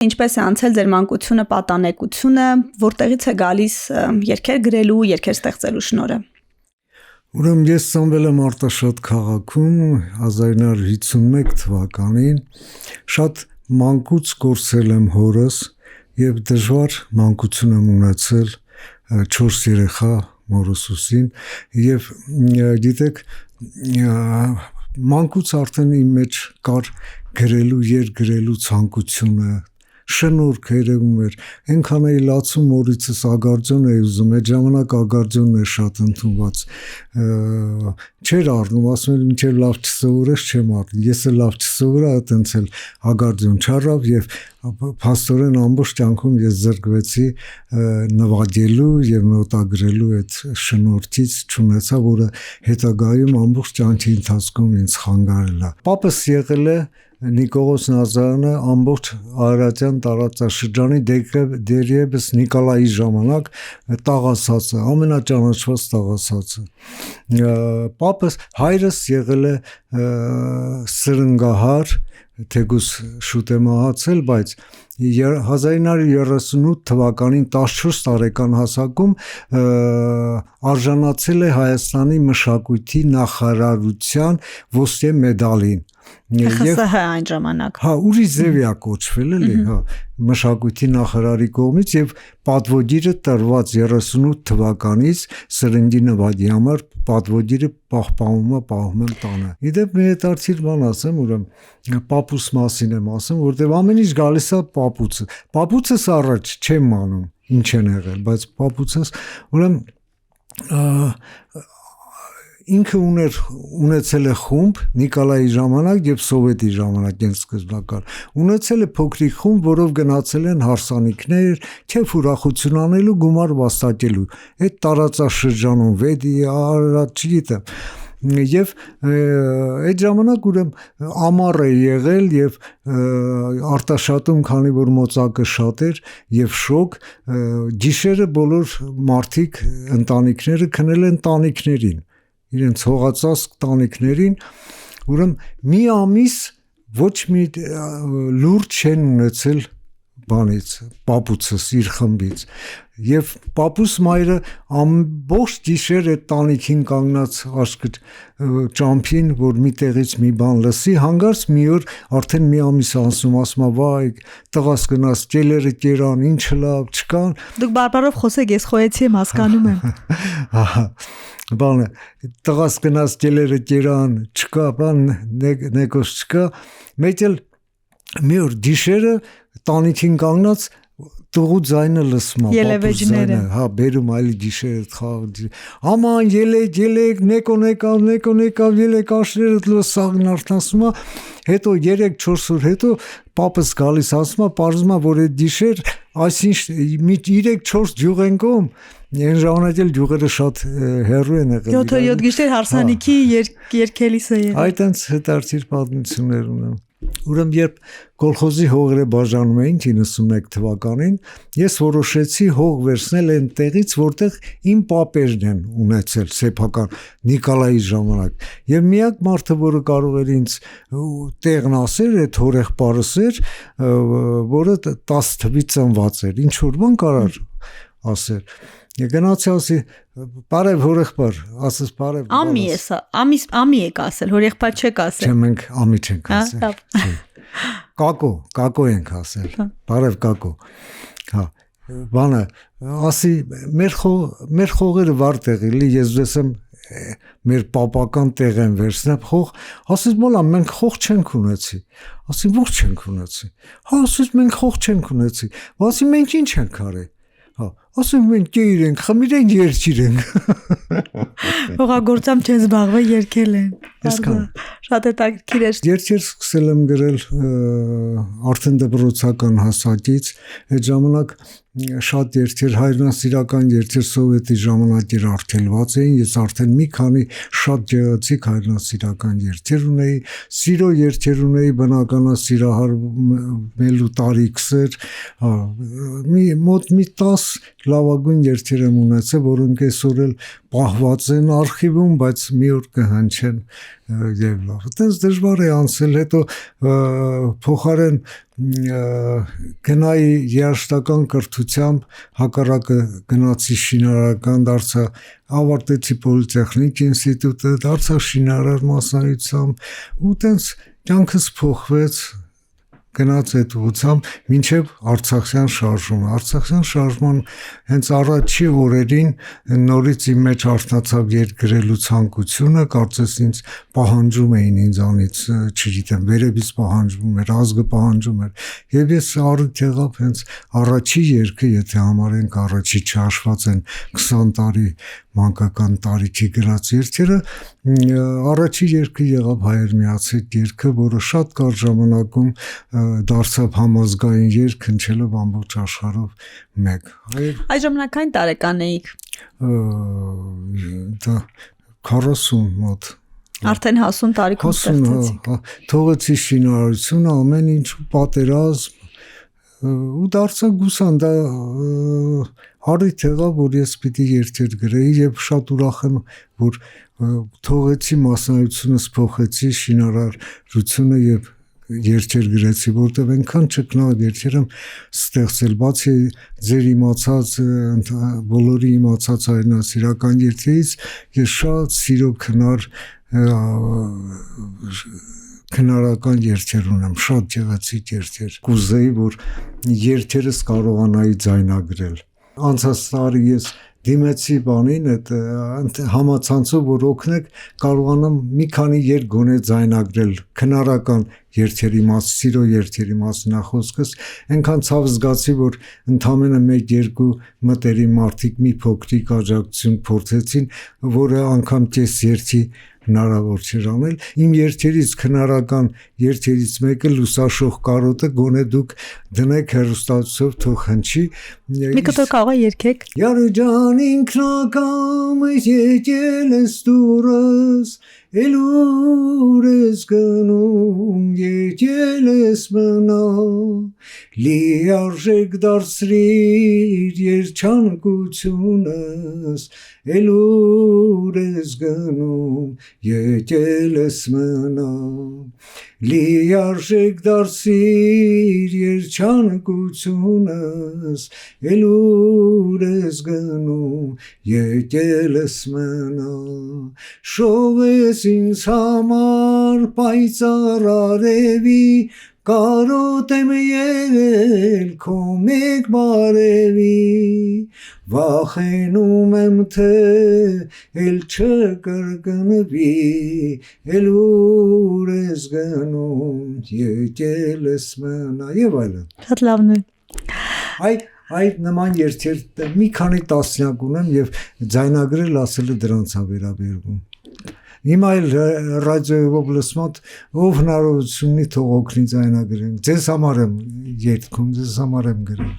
Ինչպես է անցել ձեր մանկությունը, պատանեկությունը, որտեղից է գալիս երգեր գրելու, երգեր ստեղծելու շնորհը։ Ուրեմն ես ծնվել եմ Արտաշատ քաղաքում 1951 թվականին, շատ մանկուց կորցրել եմ հորս եւ դժվար մանկություն եմ ունեցել 4 երեխա մորս ուսին եւ գիտեք մանկուց արդեն իմ մեջ կար գրելու, երգ գրելու ցանկությունը շնորհք երևում էր այնքան էի լացում մորիցս ագարձոն էի ուզում այդ ժամանակ ագարձոնն է շատ ընդունված չէր առնում ասում եմ մինչև լավ չսովորես չեմ առնում ես էլ լավ չսովորա այտենց էլ ագարձոն չառավ եւ փաստորեն ամբողջ կյանքում ես զրկվեցի նվագելու եւ նոտագրելու այդ շնորհքից չունեցա որը հետագայում ամբողջ կյանքի ընթացքում ինձ խանգարել է պապս եղել է Նիկողոս Նազարյանը ամբողջ Արարատյան տարածաշրջանի դերևս Նիկոլայի ժամանակ տաղասացը, ամենաճանաչված տաղասացը։ Պապս հայրս եղել է սրնգահար, թեկուզ շուտ է մահացել, բայց 1938 թվականին 14 տարեկան հասակում արժանացել է Հայաստանի մշակույթի նախարարության ոսկե մեդալին ԽՍՀ այն ժամանակ հա ուրիշ ձևի է կոչվել էլի հա մշակույթի նախարարի կողմից եւ պատվոգիրը տրված 38 թվականից սրնգի նվագի համար պատվոգիրը պահում եմ տանը իդեպ մի հետարցիր բան ասեմ ուրեմն պապուս մասին եմ ասում որտեվ ամեն ինչ գալիս է պապուցս առաջ չեմ մանում ինչ են եղել բայց պապուցս ուրեմն ինքը ունեցել է խումբ Նիկոլայի ժամանակ եւ սովետի ժամանակ այն սկզբնական ունեցել է փոքրիկ խումբ որով գնացել են հարսանիքներ քեֆ ուրախություն անելու գումար վաստակելու այդ տարածաշրջանում վեդի Արարատ չգիտեմ եւ այդ ժամանակ ուրեմն ամառ է եղել եւ Արտաշատում քանի որ մոծակը շատ էր եւ շոկ գիշերը բոլոր մարդիկ ընտանիքները քնել են տանիքներին իրենց հողածած տանիքներին ուրեմն մի ամիս ոչ մի լուրջ չեն ունեցել բանից պապուցս իր խմբից եւ պապուս մայրը ամբողջ գիշեր այդ տանիքին կանգնած աշկը ճամփին որ մի տեղից մի բան լսի հանգարց մի օր արդեն մի ամիս անցնում ասում վայ տղաս գնաց ճելերը կերան ինչը լավ չկան դուք բարբարով խոսեք ես խոյեցի եմ հասկանում եմ ահա բանը տղաս գնաց ճելերը կերան չկա բան նեկոս չկա մեկ էլ մի օր գիշերը տանիքին կանգնած տղու ձայնը լսում է ելևեջները հա բերում այլ գիշերը խաղ աման ելեք նեկո ելեք աշրերը լսաղն արդասում է հետո 3-4 օր հետո պապս գալիս ասում է պարզում է որ այդ գիշեր այսինչ 3-4 ջյուղ են կողմ Այն ժամանակ էլ ջուղերը շատ հեռու են եղել 7 գիշեր հարսանիքի երկելիս է եղել այտենց հետարցիր պատմություններ ունեմ ուրեմն երբ կոլխոզի հողերը բաժանում էին 91 թվականին ես որոշեցի հող վերցնել այն տեղից որտեղ իմ պապերն են ունեցել սեփական Նիկոլայի ժամանակ եւ միակ մարդը որը կարող էր ինձ տեղն ասել այդ հորեղբարս էր որը 10 թվից ծնված էր ինչ որ բան կարար ասել Գնացի ասի բարև հորեղբար ասես բարև ամի է սա ամի եք ասել հորեղբար չեք ասել Չէ մենք ամի չենք ասել կակո ենք ասել բարև կակո հա բանը ասի մեր խողերը վար տեղի լի ես դեսեմ մեր պապական տեղ են վերցնեմ խող ասես մոլա մենք խող չենք ունեցի ասի ո՞ր չենք ունեցի հա ասես մենք խող չենք ունեցի ասի մենք ինչ ենք արել ասում մենք կեիր ենք, խմիր ենք, երջիր ենք Հողագործամ չեն զբաղվել, երգել են Շատ հետաքրքիր է Երջեր սկսել եմ գրել արդեն դպրոցական հասակից այդ ժամանակ շատ երգեր հայրենասիրական երգեր սովետի ժամանակ էր արգելված էին ես արդեն մի քանի շատ գեղեցիկ հայրենասիրական երգեր ունեի սիրո երգեր ունեի բնականասիրահար մելու տարիքսեր մոտ մի 10 լավագույն երթեր եմ ունեցել, որոնք այսօր էլ պահված են արխիվում, բայց մի օր կհնչեն եւ լավ։ Այդպես դժվար է անցել, հետո փոխարեն գնայի երաշտական կրթությամբ հակառակը գնացի շինարարական, դարձա ավարտեցի պոլիտեխնիկ ինստիտուտը, դարձա շինարար մասնագիտությամբ ու տենց կյանքս փոխվեց գնաց այդ ուղղությամբ մինչև Արցախյան շարժումը։ Արցախյան շարժման հենց առաջի օրերին նորից իմ մեջ արթնացավ երգ գրելու ցանկությունը, կարծես ինձ պահանջում էին ինձանից, չգիտեմ, վերևից պահանջում էր, ազգը պահանջում էր։ Եվ ես առիթ եղավ հենց առաջի երգը, եթե համարենք առաջի չհաշված են 20 տարի մանկական տարիքի գրած երգերը, առաջի երգը եղավ Հայեր միացեք երգը, որը շատ կարճ ժամանակում դարձավ համազգային երգ, հնչելով ամբողջ աշխարհով մեկ։ Այդ ժամանակային տարեկան էիք։ Դա 40 մոտ։ Արդեն հասուն տարիքում ստեղծեցիք։ Թողեցի շինարարությունը, ամեն ինչ պատերազմ ու դարձա գուսան, դա առիթ եղավ, որ ես պիտի երթեր գրեի եւ շատ ուրախ եմ, որ թողեցի մասնագիտությունս, փոխեցի շինարարությունը եւ երթեր գրեցի, որտեղ այնքան ճկնաղ երթեր եմ ստեղծել, բացի ձեր իմացած, բոլորի իմացած հայրենասիրական երթերից, ես շատ սիրո քնարական երթեր ունեմ, շատ գեղեցիկ երթեր։ Կուզեի, որ երթերս կարողանայի ձայնագրել։ Անցած տարի ես դիմեցի բանին, այդ համացանցով, որ օգնեք, կարողանամ մի քանի երգ գոնե ձայնագրել քնարական երթերի մաս, սիրո երթերի մաս նախոսքս, այնքան ցավ զգացի, որ ընդամենը 1-2 մտերի մարդիկ մի փոքրիկ աջակցություն փորձեցին, որը անգամ կես երթի հնարավոր չէր անել։ Իմ երթերից քնարական երթերից մեկը լուսաշող կարոտը գոնե դուք դնեք հեռուստացույցով թող հնչի։ Մի կտոր կարող է երգեք։ Յարը ջան ինքնակամը եկել ես դուրս, Էլուր ես գնում, եկել ես մնա, լիարժեք դարձրիր երջանկությունս, Էլուր ես գնում, եկել ես մնա, լիարժեք դարձրիր երջանկությունս, Էլուր ես գնում, եկել ես մնա, շողես ինձ համար պայծառ արևի, կարոտ եմ եղել քո մեկ բարևի, վախենում եմ թե էլ չկրկնվի, Էլուր ես գնում, եկել ես մնա եւ այլն։ Շատ լավն է։ Այդ նման երթեր մի քանի տասնյակ ունեմ եւ ձայնագրել ասելը դրանց է վերաբերվում։ Հիմա էլ ռադիոյով լսմատ ով հնարավորություն ունի թող օգնի ձայնագրել։ Ձեզ համար եմ երգում, ձեզ համար եմ գրել։